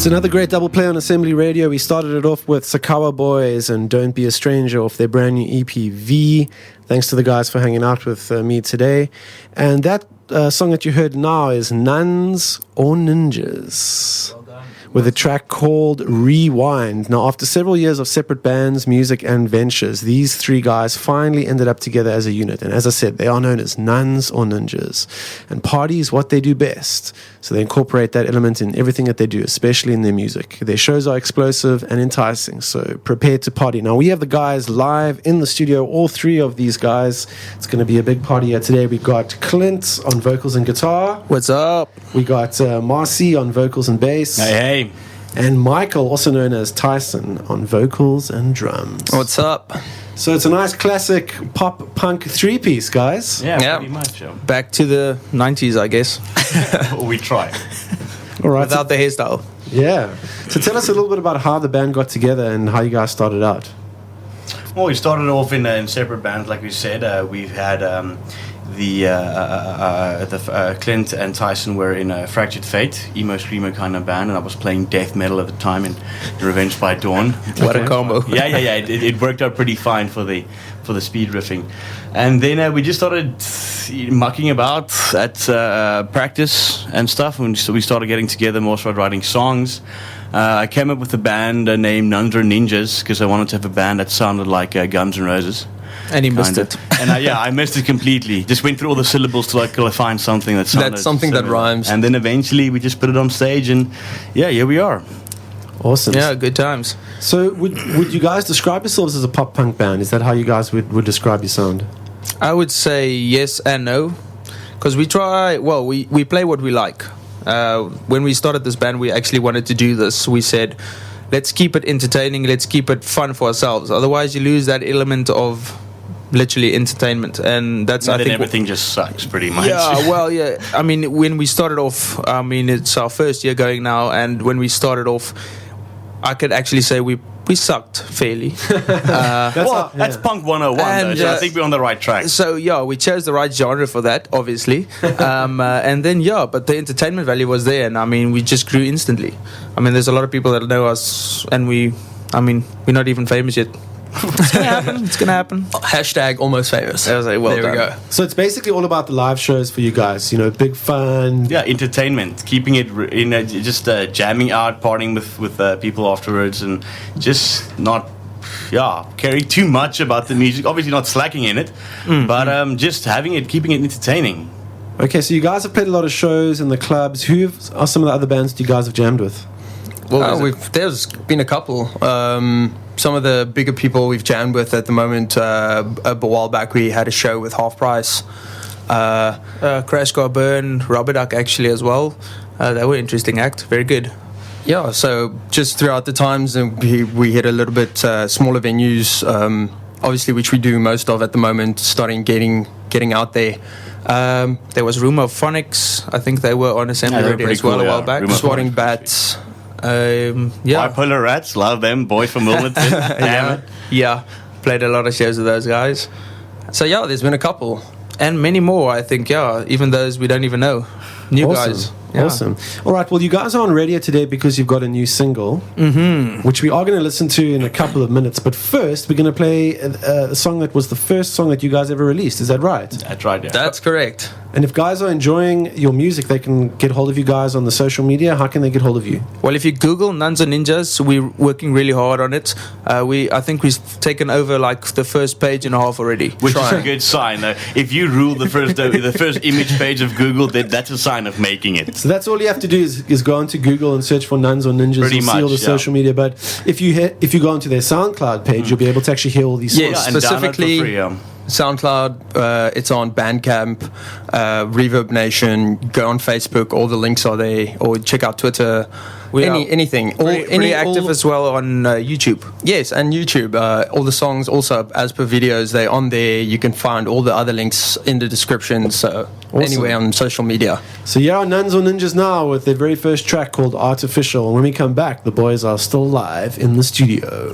It's another great double play on Assembly Radio. We started it off with Sakawa Boys and Don't Be a Stranger off their brand new EP V. Thanks to the guys for hanging out with me today. And that song that you heard now is Nuns or Ninjas, with a track called Rewind. Now, after several years of separate bands, music, and ventures, these three guys finally ended up together as a unit. And as I said, they are known as Nuns or Ninjas. And party is what they do best. So they incorporate that element in everything that they do, especially in their music. Their shows are explosive and enticing, so prepare to party. Now, we have the guys live in the studio, all three of these guys. It's going to be a big party here today. We got Clint on vocals and guitar. What's up? We got Marsi on vocals and bass. Hey. And Michael, also known as Thyson, on vocals and drums. What's up? So it's a nice classic pop punk three-piece, guys. Yeah, pretty much. Back to the 90s, I guess. We try. All right. Without the hairstyle. Yeah. So tell us a little bit about how the band got together and how you guys started out. Well, we started off in separate bands, like we said. We've had Clint and Thyson were in a Fractured Fate, emo screamer kind of band, and I was playing death metal at the time in Revenge by Dawn. What a combo! Yeah. It worked out pretty fine for the speed riffing, and then we just started mucking about at practice and stuff, and so we started getting together, more started writing songs. I came up with a band named Nuns Or Ninjas because I wanted to have a band that sounded like Guns N' Roses. And he missed it. And I missed it completely. Just went through all the syllables to find something that sounded that rhymes. And then eventually we just put it on stage, and here we are. Awesome. Yeah, good times. So would you guys describe yourselves as a pop punk band? Is that how you guys would describe your sound? I would say yes and no, because we play what we like. When we started this band, we actually wanted to do this. We said, let's keep it entertaining, let's keep it fun for ourselves. Otherwise, you lose that element of literally entertainment, and that's I think everything just sucks pretty much. Yeah, well, yeah. I mean, when we started off, it's our first year going now, and when we started off, I could actually say we sucked fairly. That's punk 101, and, so I think we're on the right track. So, we chose the right genre for that, obviously. And then, but the entertainment value was there, and, we just grew instantly. There's a lot of people that know us, and we're not even famous yet. It's gonna happen. Hashtag almost famous. I was like, well, there we go. So it's basically all about the live shows for you guys. Big fun. Yeah, entertainment. Keeping it just jamming out, partying with people afterwards, and just not caring too much about the music. Obviously not slacking in it, but just keeping it entertaining. Okay, so you guys have played a lot of shows in the clubs. Who are some of the other bands that you guys have jammed with? Well, there's been a couple. Some of the bigger people we've jammed with at the moment. A while back, we had a show with Half Price. Crash Car Burn, Rubber Duck actually as well. They were interesting act, very good. Yeah, so just throughout the times, we hit a little bit smaller venues, obviously, which we do most of at the moment, starting getting out there. There was Room of Phonics. I think they were on Assembly Radio as well a while back. Swatting Bats. Bipolar Rats, love them, boys from Wilmington. Yeah, played a lot of shows with those guys. So there's been a couple. And many more, I think, even those we don't even know. New guys. Yeah. Awesome. All right, well, you guys are on radio today because you've got a new single, which we are going to listen to in a couple of minutes. But first, we're going to play a song that was the first song that you guys ever released. Is that right? That's right, yeah. That's correct. And if guys are enjoying your music, they can get hold of you guys on the social media. How can they get hold of you? Well, if you Google Nuns Or Ninjas, we're working really hard on it. I think we've taken over the first page and a half already. Which is a good sign. If you rule the first image page of Google, that's a sign of making it. So that's all you have to do is go onto Google and search for Nuns Or Ninjas. Pretty and much, see all the social media. But if you go onto their SoundCloud page, you'll be able to actually hear all these songs. Yes, specifically SoundCloud, it's on Bandcamp, Reverb Nation, go on Facebook, all the links are there, or check out Twitter, anything. Pretty active as well on YouTube. Yes, and YouTube. All the songs also, as per videos, they're on there. You can find all the other links in the description, so anyway on social media. So Nuns Or Ninjas now with their very first track called Artificial. And when we come back, the boys are still live in the studio.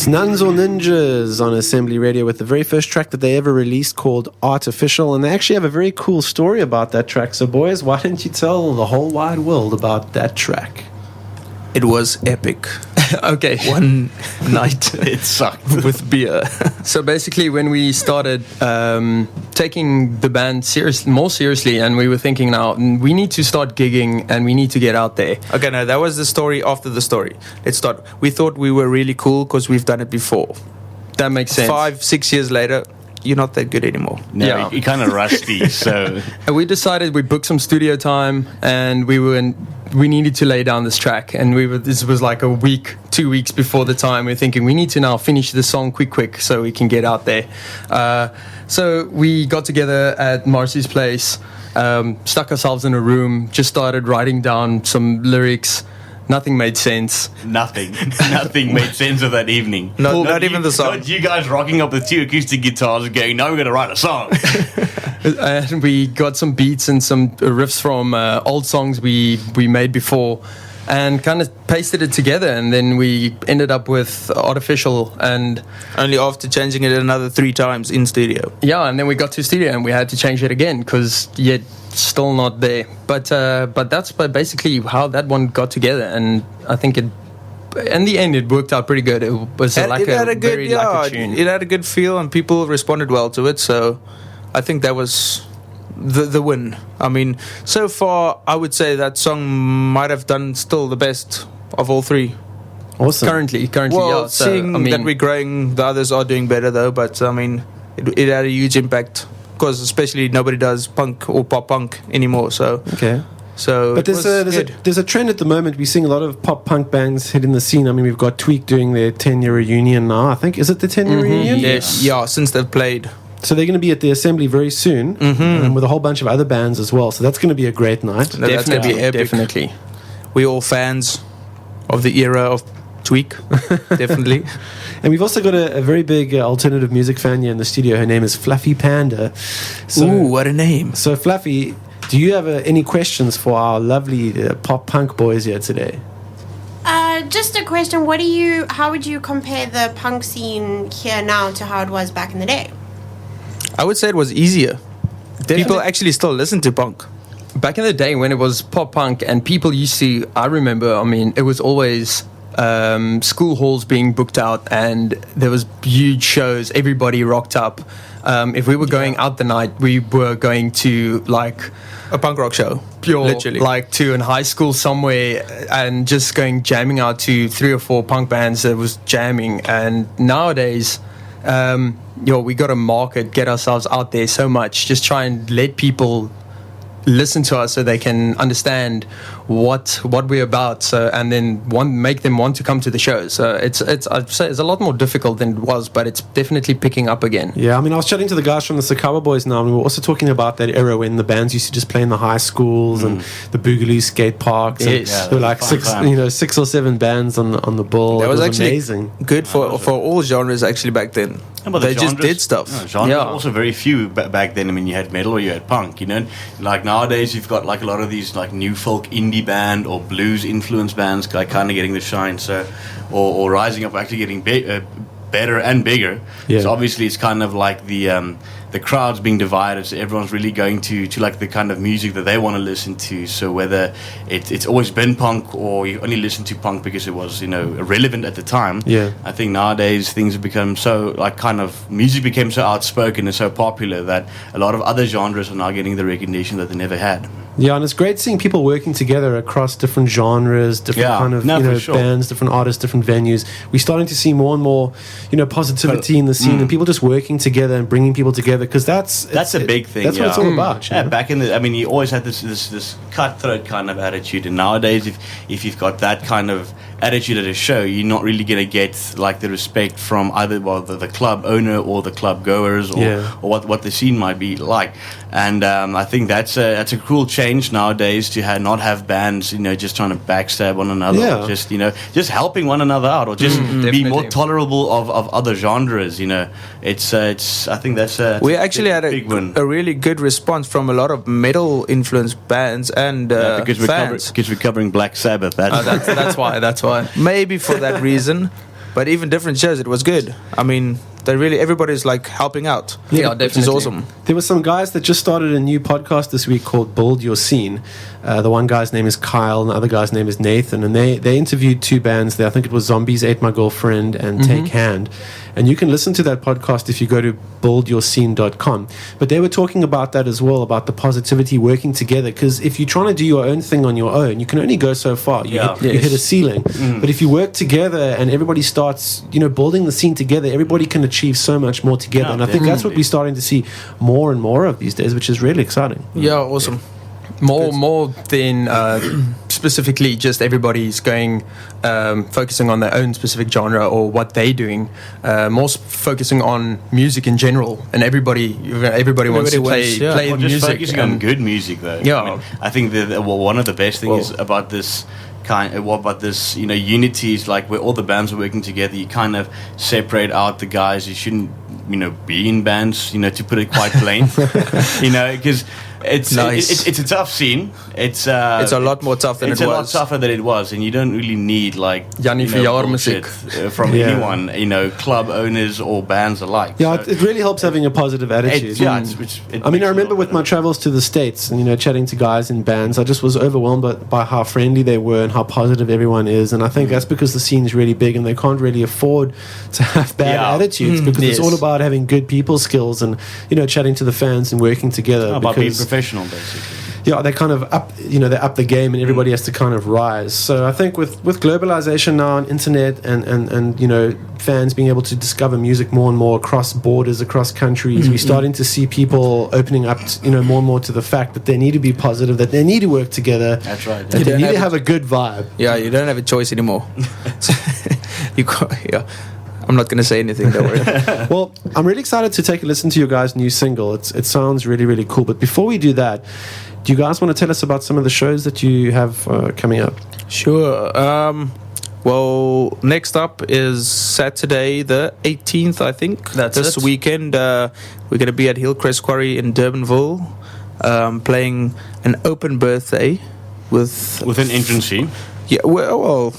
It's Nuns Or Ninjas on Assembly Radio with the very first track that they ever released called Artificial. And they actually have a very cool story about that track. So, boys, why don't you tell the whole wide world about that track? It was epic. Okay. One night It sucked. with beer. So basically, when we started taking the band more seriously, and we were thinking, now we need to start gigging and we need to get out there. Okay, no, that was the story after the story. Let's start. We thought we were really cool because we've done it before. That makes sense. 5-6 years later, you're not that good anymore. No, Yeah. you're kind of rusty, so... And we decided we booked some studio time, and we needed to lay down this track. And this was like 2 weeks before the time. We're thinking we need to now finish the song quick, so we can get out there. So we got together at Marsi's place, stuck ourselves in a room, just started writing down some lyrics. Nothing made sense. Nothing made sense of that evening. Not even the song. Not you guys rocking up with 2 acoustic guitars and going, now we're going to write a song. And we got some beats and some riffs from old songs we made before, and kind of pasted it together, and then we ended up with Artificial. And Only after changing it another 3 times in studio. yeah, and then we got to studio and we had to change it again because yet still not there. But that's basically how that one got together, and I think in the end it worked out pretty good. It was It had a good, like a tune. it had a good feel and people responded well to it. So I think that was the win. I mean, so far I would say that song might have done still the best of all 3. Awesome. Currently, Well, yeah. So, seeing I mean, that we're growing, the others are doing better though. But I mean, it had a huge impact because especially nobody does punk or pop punk anymore. So Okay. but there's a trend at the moment. We're seeing a lot of pop punk bands hitting the scene. I mean, we've got Tweak doing their 10-year reunion now. I think, is it the 10-year reunion? Yes. yeah, since they've played. So they're going to be at the Assembly very soon, with a whole bunch of other bands as well. So that's going to be a great night. That's gonna be epic. Definitely. We're all fans of the era of Tweak, definitely. And we've also got a very big alternative music fan here in the studio. Her name is Fluffy Panda. So, Ooh, what a name! So Fluffy, do you have any questions for our lovely pop punk boys here today? Just a question. How would you compare the punk scene here now to how it was back in the day? I would say it was easier. People actually still listen to punk. Back in the day when it was pop punk and people used to, I remember, I mean, it was always school halls being booked out and there was huge shows, everybody rocked up. If we were going out the night, we were going to like A punk rock show. Literally. like to in high school somewhere and just going jamming out to 3 or 4 punk bands that was jamming. And nowadays, we got to market, get ourselves out there so much, just try and let people listen to us so they can understand what we're about, so and then make them want to come to the show. So it's I'd say it's a lot more difficult than it was, but it's definitely picking up again. Yeah, I mean, I was chatting to the guys from the Sakawa Boys now, and we were also talking about that era when the bands used to just play in the high schools and the Boogaloo skate parks. And Yes. there were like 6 or 7 bands on the bill. That It was was actually amazing. good for all genres actually back then. Yeah, but They the just genres- did stuff. No, genres Yeah. were also very few back then. I mean, you had metal or you had punk, you know. Like nowadays, you've got like a lot of these like new folk indie band or blues influenced bands like kind of getting the shine. So, or rising up, actually getting better and bigger. Yeah. So obviously, it's kind of like the crowd's being divided. So everyone's really going to like the kind of music that they want to listen to. So whether it's always been punk or you only listen to punk because it was relevant at the time. Yeah. I think nowadays things have become so like kind of music became so outspoken and so popular that a lot of other genres are now getting the recognition that they never had. Yeah, and it's great seeing people working together across different genres, different kind of for sure. bands, different artists, different venues. We're starting to see more and more, positivity in the scene and people just working together and bringing people together, because that's a big thing. That's what it's all about. you Yeah, know? back in you always had this cutthroat kind of attitude, and nowadays, if you've got that kind of attitude at a show, you're not really going to get like the respect from either the club owner or the club goers or what the scene might be like. And I think that's a cruel change nowadays to not have bands just trying to backstab one another, or just helping one another out, or just be more Definitely. tolerable of other genres. It's I think that's We actually had big one. a really good response from a lot of metal influenced bands and because fans. we're covering Black Sabbath. That's That's why. Maybe for that reason. But even different shows, it was good. I mean, everybody's like helping out. Yeah, which definitely. is awesome. There were some guys that just started a new podcast this week called Build Your Scene. The one guy's name is Kyle, and the other guy's name is Nathan. And they interviewed two bands there. I think it was Zombies Ate My Girlfriend and Take Hand. And you can listen to that podcast if you go to buildyourscene.com. But they were talking about that as well, about the positivity working together. Because if you're trying to do your own thing on your own, you can only go so far. You hit a ceiling. But if you work together and everybody starts, building the scene together, everybody can achieve so much more together. Yeah, and I think that's what we're starting to see more and more of these days, which is really exciting. Yeah, awesome. More than specifically just everybody's going focusing on their own specific genre or what they're doing. More focusing on music in general, and everybody wants to play Well, just music. focusing on good music, though. Yeah. I think that one of the best things about this unity is like where all the bands are working together. You kind of separate out the guys who shouldn't, be in bands. To put it quite plain, because. It's a tough scene. It's a lot more tough than it was. It's a lot tougher than it was, and you don't really need Jannie Verjaar bullshit, from anyone. Club owners or bands alike. Yeah, So it really helps having a positive attitude. I remember with my travels to the States and, chatting to guys in bands, I just was overwhelmed by how friendly they were and how positive everyone is. And I think that's because the scene is really big and they can't really afford to have bad attitudes because it's all about having good people skills and, chatting to the fans and working together. about being professional, basically. Yeah, they kind of up the game, and everybody has to kind of rise. So I think with globalization now and internet and fans being able to discover music more and more across borders, across countries, we're starting to see people opening up, more and more to the fact that they need to be positive, that they need to work together. That's right. That they need to have a good vibe. Yeah, you don't have a choice anymore. I'm not going to say anything, don't worry. Well, I'm really excited to take a listen to your guys' new single. It sounds really, really cool. But before we do that, do you guys want to tell us about some of the shows that you have coming up? Sure. Well, next up is Saturday the 18th, I think. That's this it. weekend. We're going to be at Hillcrest Quarry in Durbanville, playing an open birthday with With an entrance fee. Yeah, well,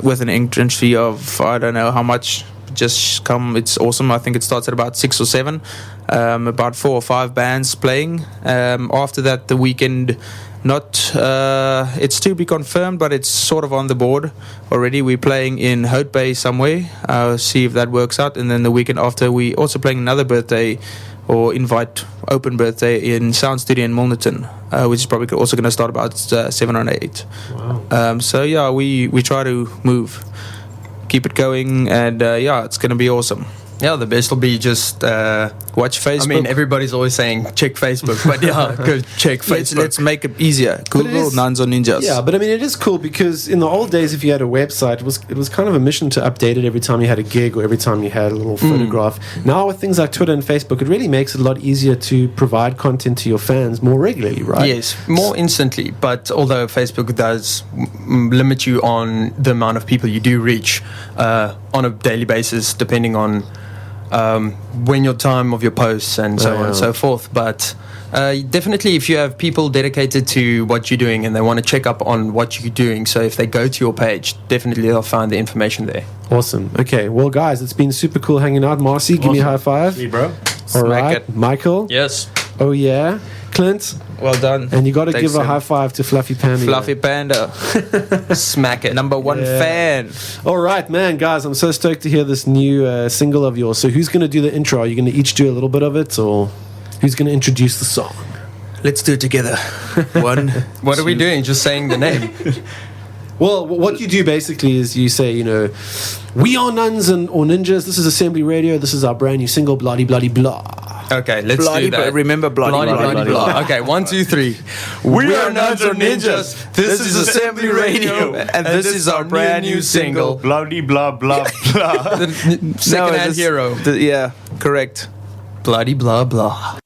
with an entrance fee of I don't know how much. Just come, it's awesome. I think it starts at about 6 or 7. About 4 or 5 bands playing. After that, the weekend, it's to be confirmed, but it's sort of on the board already. We're playing in Hout Bay somewhere. See if that works out. And then the weekend after, we also playing another birthday or invite open birthday in Sound Studio in Milnerton, which is probably also going to start about 7 or 8. Wow. So yeah, we try to keep it going, and it's going to be awesome. Yeah, the best will be just watch Facebook. I mean, everybody's always saying check Facebook, but yeah, go check Facebook. Let's make it easier. Google Nuns Or Ninjas. Yeah, but I mean, it is cool because in the old days, if you had a website, it was kind of a mission to update it every time you had a gig or every time you had a little photograph. Now with things like Twitter and Facebook, it really makes it a lot easier to provide content to your fans more regularly, right? Yes, more instantly. But although Facebook does limit you on the amount of people you do reach on a daily basis, depending on when your time of your posts and so on and so forth. But definitely if you have people dedicated to what you're doing and they want to check up on what you're doing, so if they go to your page, definitely they'll find the information there. Awesome. Okay, well guys, it's been super cool hanging out. Marcy, give me a high five. See, bro. All right, it. Michael. Yes. Oh yeah, Clint. Well done. And you got to Thanks, give a Sam. high five to Fluffy Panda. Fluffy Panda. Smack it. Number 1 fan. All right, man, guys, I'm so stoked to hear this new single of yours. So who's going to do the intro? Are you going to each do a little bit of it, or who's going to introduce the song? Let's do it together. 1. What are we doing? Just saying the name. Well, what you do basically is you say, we are Nuns or Ninjas. This is Assembly Radio. This is our brand new single, bloody, bloody, blah. Okay, let's Bloody, do that. remember bloody, Bloody, blah. Okay, 1, 2, 3. We are Nuns Or Ninjas. This is Assembly Radio, and this is our brand new single. Bloody blah blah blah. Second-hand hero. Yeah, correct. Bloody blah blah.